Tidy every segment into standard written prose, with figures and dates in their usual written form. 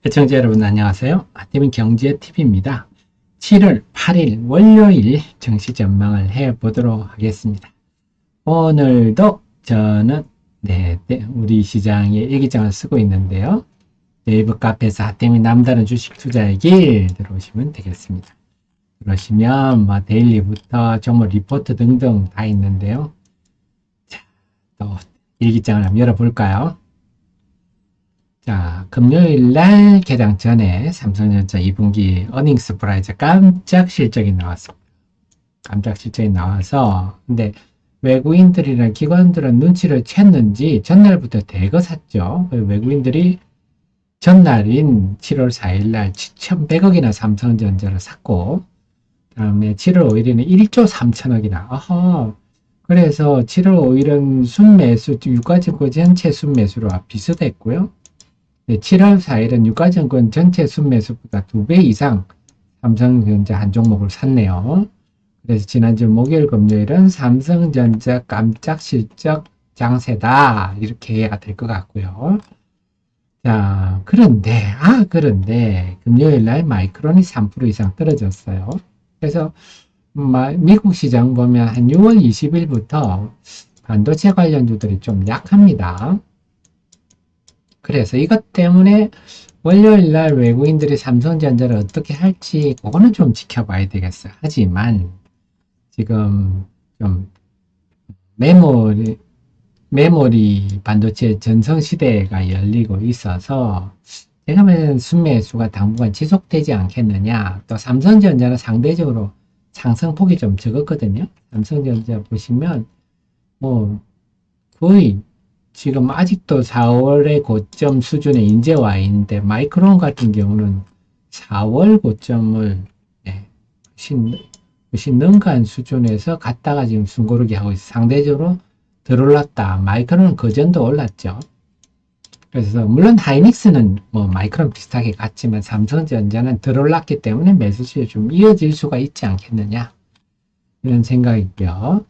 시청자 여러분 안녕하세요. 아티빈 경제TV입니다. 7월 8일 월요일 증시 전망을 해보도록 하겠습니다. 오늘도 저는 우리 시장의 일기장을 쓰고 있는데요. 네이버 카페에서 아티빈 남다른 주식 투자의 길 들어오시면 되겠습니다. 들어오시면 데일리부터 종목 리포트 등등 다 있는데요. 자, 또 일기장을 한번 열어볼까요? 자, 금요일 날 개장 전에 삼성전자 2분기 어닝 서프라이즈 깜짝 실적이 나왔습니다. 깜짝 실적이 나와서, 근데 외국인들이나 기관들은 눈치를 챘는지 전날부터 대거 샀죠. 외국인들이 전날인 7월 4일 날 7,100억이나 삼성전자를 샀고, 다음에 7월 5일에는 1조 3천억이나. 그래서 7월 5일은 순매수, 유가증권 전체 순매수로 비슷했고요. 7월 4일은 유가증권 전체 순매수보다 2배 이상 삼성전자 한 종목을 샀네요. 그래서 지난주 목요일 금요일은 삼성전자 깜짝 실적 장세다 이렇게 해야 될 것 같고요. 자, 그런데 금요일 날 마이크론이 3% 이상 떨어졌어요. 그래서 미국 시장 보면 한 6월 20일부터 반도체 관련주들이 좀 약합니다. 그래서 이것 때문에 월요일 날 외국인들이 삼성전자를 어떻게 할지 그거는 좀 지켜봐야 되겠어요. 하지만 지금 좀 메모리 반도체 전성시대가 열리고 있어서 제가 보기에는 순매수가 당분간 지속되지 않겠느냐. 또 삼성전자는 상대적으로 상승폭이 좀 적었거든요. 삼성전자 보시면 거의 지금 아직도 4월의 고점 수준에 이제 와 있는데 마이크론 같은 경우는 4월 고점을 훨씬 능가한 수준에서 갔다가 지금 숨고르기 하고 있어요. 상대적으로 덜 올랐다. 마이크론은 그 정도 올랐죠. 그래서 물론 하이닉스는 마이크론 비슷하게 갔지만 삼성전자는 덜 올랐기 때문에 매수시에 좀 이어질 수가 있지 않겠느냐 이런 생각이고요.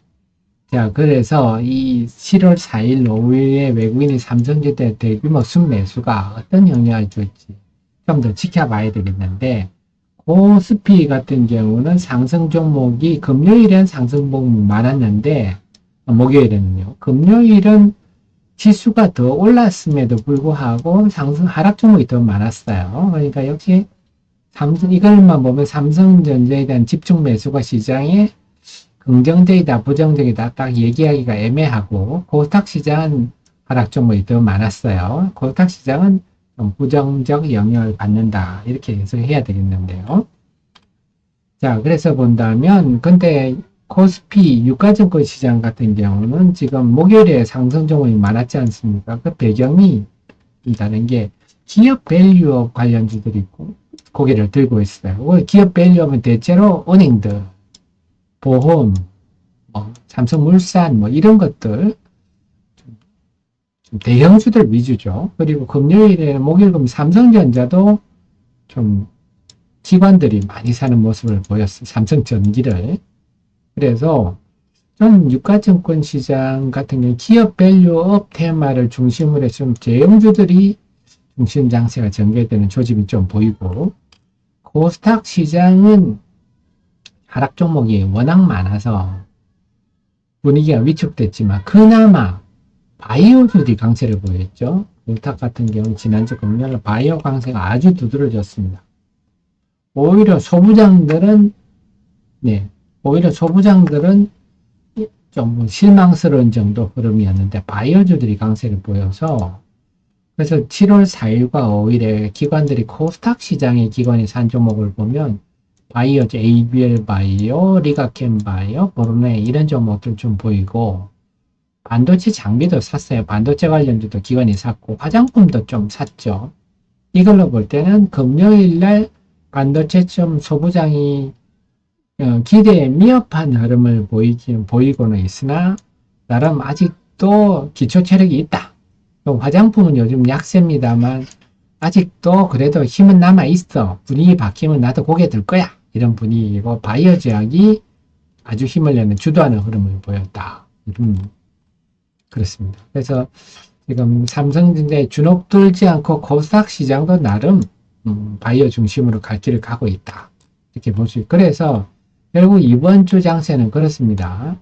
자, 그래서 이 7월 4일, 5일에 외국인이 삼성전자 대규모 순매수가 어떤 영향을 줄지 좀 더 지켜봐야 되겠는데, 코스피 같은 경우는 상승 종목이 금요일엔 상승 종목이 많았는데, 목요일에는요. 금요일은 지수가 더 올랐음에도 불구하고 하락 종목이 더 많았어요. 그러니까 역시 이걸만 보면 삼성전자에 대한 집중 매수가 시장에 긍정적이다, 부정적이다 딱 얘기하기가 애매하고 코스닥 시장은 하락 종목이 더 많았어요. 코스닥 시장은 좀 부정적 영향을 받는다 이렇게 해석해야 되겠는데요. 자, 그래서 본다면 근데 코스피 유가증권 시장 같은 경우는 지금 목요일에 상승 종목이 많았지 않습니까? 그 배경이 있다는 게 기업 밸류업 관련주들이 고개를 들고 있어요. 기업 밸류업은 대체로 은행들 보험, 삼성물산, 이런 것들, 좀 대형주들 위주죠. 그리고 금요일에는 목요일금 삼성전자도 좀 기관들이 많이 사는 모습을 보였어요. 삼성전기를. 그래서 좀 유가증권 시장 같은 경우 기업 밸류업 테마를 중심으로 해서 좀 대형주들이 중심 장세가 전개되는 조짐이 좀 보이고, 코스닥 시장은 하락 종목이 워낙 많아서 분위기가 위축됐지만 그나마 바이오주들이 강세를 보였죠. 코스닥 같은 경우는 지난주 금요일 바이오 강세가 아주 두드러졌습니다. 오히려 소부장들은 좀 실망스러운 정도 흐름이었는데 바이오주들이 강세를 보여서 그래서 7월 4일과 5일에 기관들이 코스닥 시장의 기관이 산 종목을 보면 바이오, ABL 바이오, 리가캠 바이오, 보르네 이런 종목들 좀 보이고 반도체 장비도 샀어요. 반도체 관련주도 기관이 샀고 화장품도 좀 샀죠. 이걸로 볼 때는 금요일 날 반도체 좀 소부장이 기대에 미흡한 흐름을 보이고는 있으나 나름 아직도 기초 체력이 있다. 화장품은 요즘 약세입니다만 아직도 그래도 힘은 남아 있어. 분위기 바뀌면 나도 고개 들 거야. 이런 분위기고 바이오 제약이 아주 힘을 내는 주도하는 흐름을 보였다. 그렇습니다. 그래서 지금 삼성전자에 주눅 들지 않고 코스닥 시장도 나름 바이오 중심으로 갈 길을 가고 있다. 이렇게 볼 수 있고, 그래서 결국 이번 주 장세는 그렇습니다.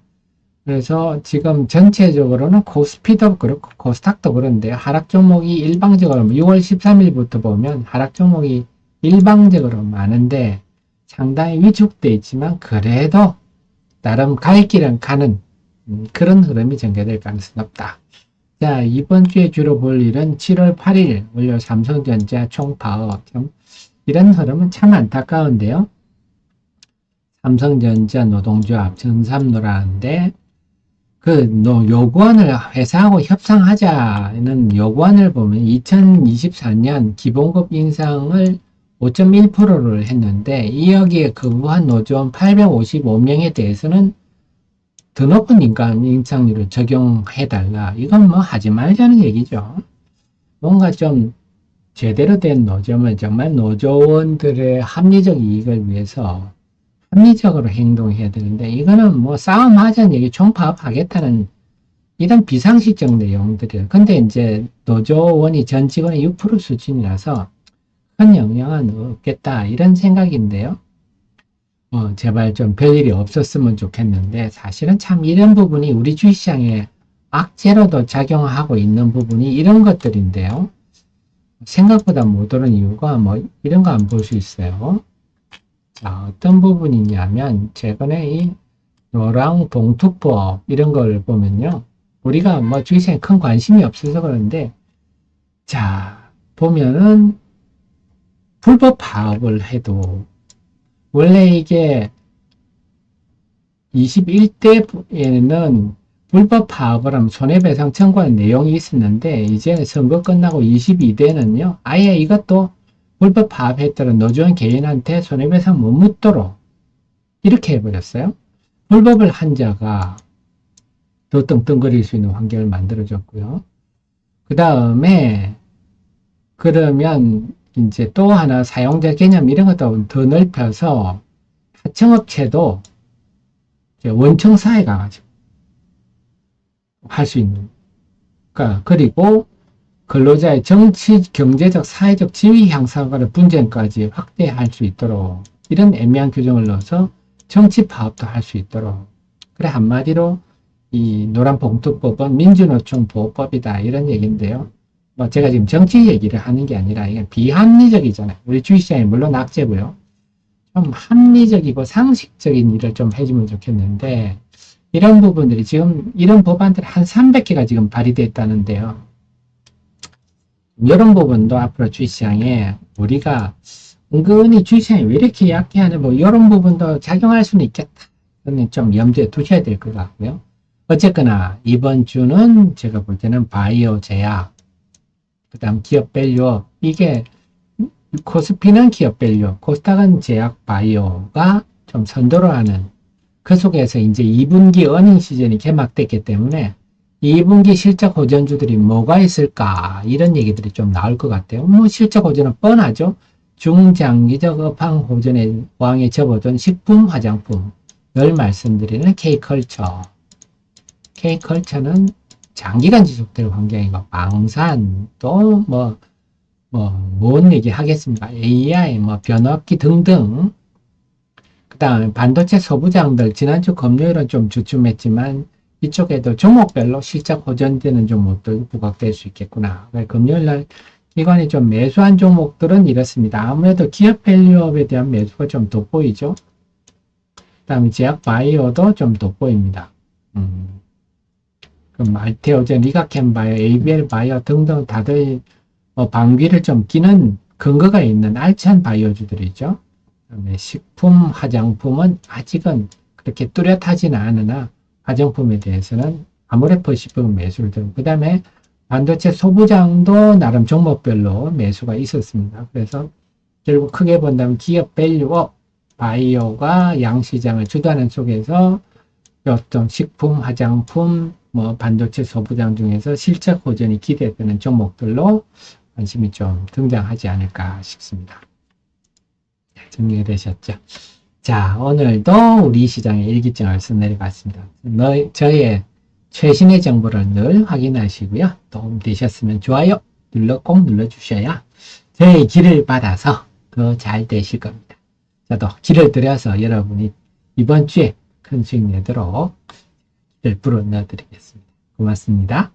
그래서 지금 전체적으로는 코스피도 그렇고 코스닥도 그런데 하락 종목이 일방적으로 6월 13일부터 보면 하락 종목이 일방적으로 많은데 상당히 위축되어 있지만 그래도 나름 갈 길은 가는 그런 흐름이 전개될 가능성이 높다. 자, 이번 주에 주로 볼 일은 7월 8일 월요 삼성전자 총파업 이런 흐름은 참 안타까운데요. 삼성전자 노동조합 전삼노라는데 요구안을 회사하고 협상하자는 요구안을 보면 2024년 기본급 인상을 5.1%를 했는데 이 여기에 거부한 노조원 855명에 대해서는 더 높은 인상률을 적용해달라. 이건 뭐 하지 말자는 얘기죠. 뭔가 좀 제대로 된 노점을 정말 노조원들의 합리적 이익을 위해서 합리적으로 행동해야 되는데 이거는 뭐 싸움하자는 얘기 총파업하겠다는 이런 비상식적 내용들이에요. 근데 이제 노조원이 전 직원의 6% 수준이라서 큰 영향은 없겠다 이런 생각인데요. 제발 좀 별일이 없었으면 좋겠는데 사실은 참 이런 부분이 우리 주식시장에 악재로도 작용하고 있는 부분이 이런 것들인데요. 생각보다 못 오른 이유가 뭐 이런 거 안 볼 수 있어요. 자, 어떤 부분이냐면 최근에 이 노랑 봉투법 이런 걸 보면요. 우리가 뭐 주식시장에 큰 관심이 없어서 그런데 자, 보면은 불법 파업을 해도 원래 이게 21대에는 불법 파업을 하면 손해배상 청구하는 내용이 있었는데 이제는 선거 끝나고 22대는요. 아예 이것도 불법 파업했더라 노조원 개인한테 손해배상 못 묻도록 이렇게 해버렸어요. 불법을 한 자가 더 떵떵거릴 수 있는 환경을 만들어줬고요. 그 다음에 그러면 이제 또 하나 사용자 개념 이런 것도 더 넓혀서 하청업체도 원청사에 가가지고 할 수 있는 그러니까 그리고 근로자의 정치, 경제적, 사회적 지위 향상과의 분쟁까지 확대할 수 있도록 이런 애매한 규정을 넣어서 정치 파업도 할 수 있도록 그래 한마디로 이 노란봉투법은 민주노총 보호법이다 이런 얘기인데요. 뭐 제가 지금 정치 얘기를 하는 게 아니라 이게 비합리적이잖아요. 우리 주식시장이 물론 악재고요. 좀 합리적이고 상식적인 일을 좀 해주면 좋겠는데 이런 부분들이 지금 이런 법안들이 한 300개가 지금 발의됐다는데요. 이런 부분도 앞으로 주식시장에 우리가 은근히 주식시장이 왜 이렇게 약해하는 뭐 이런 부분도 작용할 수는 있겠다. 그건 좀 염두에 두셔야 될 것 같고요. 어쨌거나 이번 주는 제가 볼 때는 바이오 제약 그 다음 기업 밸류 이게 코스피는 기업 밸류 코스닥은 제약 바이오가 좀 선도를 하는 그 속에서 이제 2분기 어닝 시즌이 개막됐기 때문에 2분기 실적 호전주들이 뭐가 있을까 이런 얘기들이 좀 나올 것 같아요. 뭐 실적 호전은 뻔하죠. 중장기적 업황 호전의 왕에 접어든 식품 화장품 늘 말씀드리는 K컬처 K컬처는 장기간 지속될 환경이고 방산 또 뭔 얘기 하겠습니까? AI 변압기 등등 그 다음에 반도체 소부장들 지난주 금요일은 좀 주춤했지만 이쪽에도 종목별로 실적 호전되는 종목들 부각될 수 있겠구나. 금요일날 기관이 좀 매수한 종목들은 이렇습니다. 아무래도 기업 밸류업에 대한 매수가 좀 돋보이죠. 그 다음에 제약 바이오도 좀 돋보입니다. 그럼 알테오젠, 리가켄바이오, ABL 바이오 등등 다들 방귀를 좀 끼는 근거가 있는 알찬 바이오주들이죠. 그다음에 식품, 화장품은 아직은 그렇게 뚜렷하지는 않으나 화장품에 대해서는 아모레퍼시픽 매수를 들고 그 다음에 반도체 소부장도 나름 종목별로 매수가 있었습니다. 그래서 결국 크게 본다면 기업 밸류업, 바이오가 양시장을 주도하는 속에서 어떤 식품, 화장품, 반도체 소부장 중에서 실적 호전이 기대되는 종목들로 관심이 좀 등장하지 않을까 싶습니다. 정리가 되셨죠? 자, 오늘도 우리 시장의 일기장을 써내려봤습니다. 저의 최신의 정보를 늘 확인하시고요. 도움 되셨으면 좋아요 꼭 눌러주셔야 저의 길을 받아서 더 잘 되실 겁니다. 저도 길을 들여서 여러분이 이번 주에 큰 수익 내도록 길을 불어 넣어 드리겠습니다. 고맙습니다.